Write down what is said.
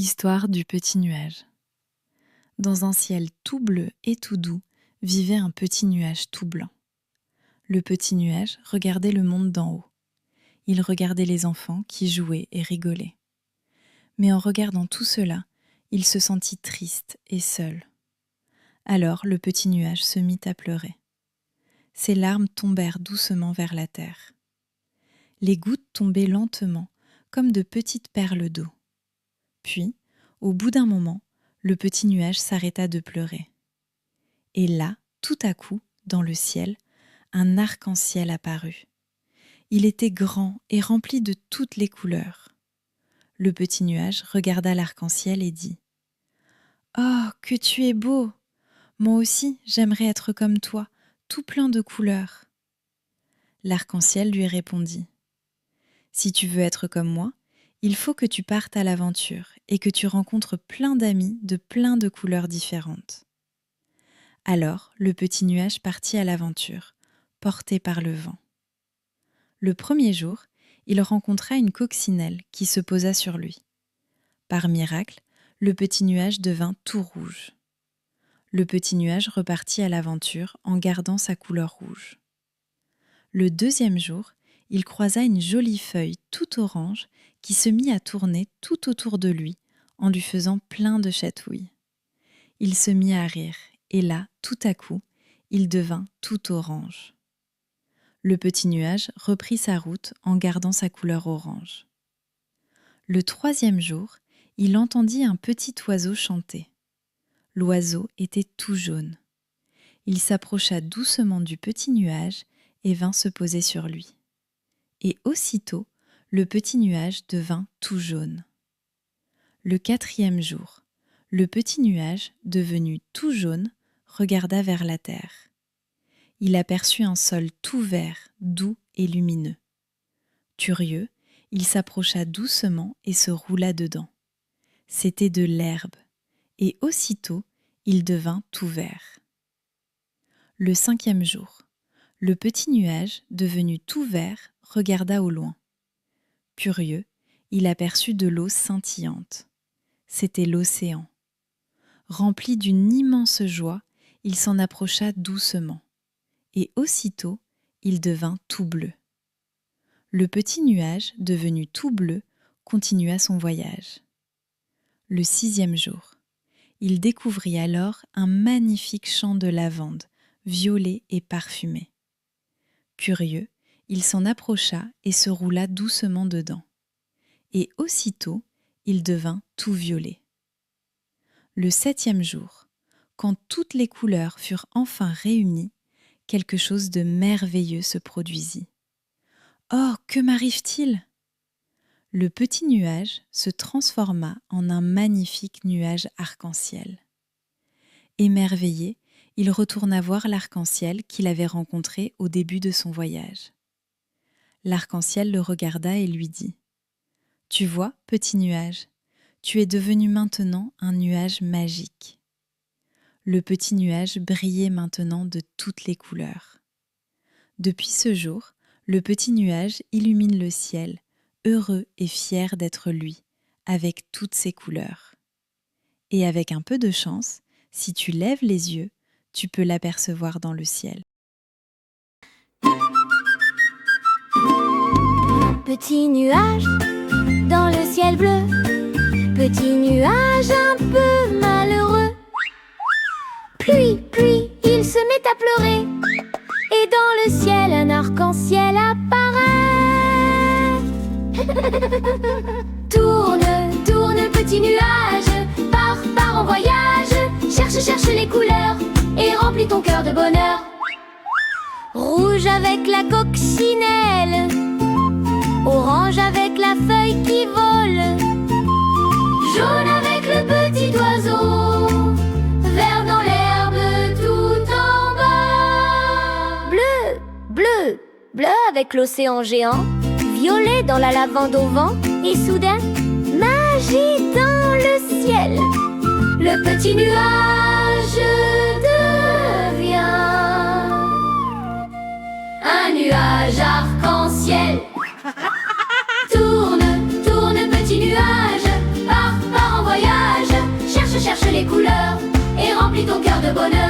Histoire du petit nuage. Dans un ciel tout bleu et tout doux vivait un petit nuage tout blanc. Le petit nuage regardait le monde d'en haut. Il regardait les enfants qui jouaient et rigolaient. Mais en regardant tout cela, il se sentit triste et seul. Alors le petit nuage se mit à pleurer. Ses larmes tombèrent doucement vers la terre. Les gouttes tombaient lentement, comme de petites perles d'eau. Puis, au bout d'un moment, le petit nuage s'arrêta de pleurer. Et là, tout à coup, dans le ciel, un arc-en-ciel apparut. Il était grand et rempli de toutes les couleurs. Le petit nuage regarda l'arc-en-ciel et dit « Oh, que tu es beau! Moi aussi, j'aimerais être comme toi, tout plein de couleurs. » L'arc-en-ciel lui répondit « Si tu veux être comme moi, il faut que tu partes à l'aventure et que tu rencontres plein d'amis de plein de couleurs différentes. » Alors le petit nuage partit à l'aventure, porté par le vent. Le premier jour, il rencontra une coccinelle qui se posa sur lui. Par miracle, le petit nuage devint tout rouge. Le petit nuage repartit à l'aventure en gardant sa couleur rouge. Le deuxième jour, il croisa une jolie feuille tout orange qui se mit à tourner tout autour de lui en lui faisant plein de chatouilles. Il se mit à rire et là, tout à coup, il devint tout orange. Le petit nuage reprit sa route en gardant sa couleur orange. Le troisième jour, il entendit un petit oiseau chanter. L'oiseau était tout jaune. Il s'approcha doucement du petit nuage et vint se poser sur lui. Et aussitôt, le petit nuage devint tout jaune. Le quatrième jour, le petit nuage, devenu tout jaune, regarda vers la terre. Il aperçut un sol tout vert, doux et lumineux. Curieux, il s'approcha doucement et se roula dedans. C'était de l'herbe, et aussitôt, il devint tout vert. Le cinquième jour, le petit nuage, devenu tout vert, regarda au loin. Curieux, il aperçut de l'eau scintillante. C'était l'océan. Rempli d'une immense joie, il s'en approcha doucement. Et aussitôt, il devint tout bleu. Le petit nuage, devenu tout bleu, continua son voyage. Le sixième jour, il découvrit alors un magnifique champ de lavande, violet et parfumé. Curieux, il s'en approcha et se roula doucement dedans. Et aussitôt, il devint tout violet. Le septième jour, quand toutes les couleurs furent enfin réunies, quelque chose de merveilleux se produisit. « Oh, que m'arrive-t-il » Le petit nuage se transforma en un magnifique nuage arc-en-ciel. Émerveillé, il retourna voir l'arc-en-ciel qu'il avait rencontré au début de son voyage. L'arc-en-ciel le regarda et lui dit « Tu vois, petit nuage, tu es devenu maintenant un nuage magique. » Le petit nuage brillait maintenant de toutes les couleurs. Depuis ce jour, le petit nuage illumine le ciel, heureux et fier d'être lui, avec toutes ses couleurs. Et avec un peu de chance, si tu lèves les yeux, tu peux l'apercevoir dans le ciel. Petit nuage dans le ciel bleu, petit nuage un peu malheureux. Pluie, pluie, il se met à pleurer, et dans le ciel un arc-en-ciel apparaît. Tourne, tourne petit nuage, pars en voyage, cherche les couleurs et remplis ton cœur de bonheur. Rouge avec la coccinelle, orange avec la feuille qui vole, jaune avec le petit oiseau, vert dans l'herbe tout en bas. Bleu, bleu, bleu avec l'océan géant, violet dans la lavande au vent, et soudain, magie dans le ciel. Le petit nuage devient un nuage arc-en-ciel. Tourne, tourne petit nuage, pars en voyage. cherche les couleurs et remplis ton cœur de bonheur.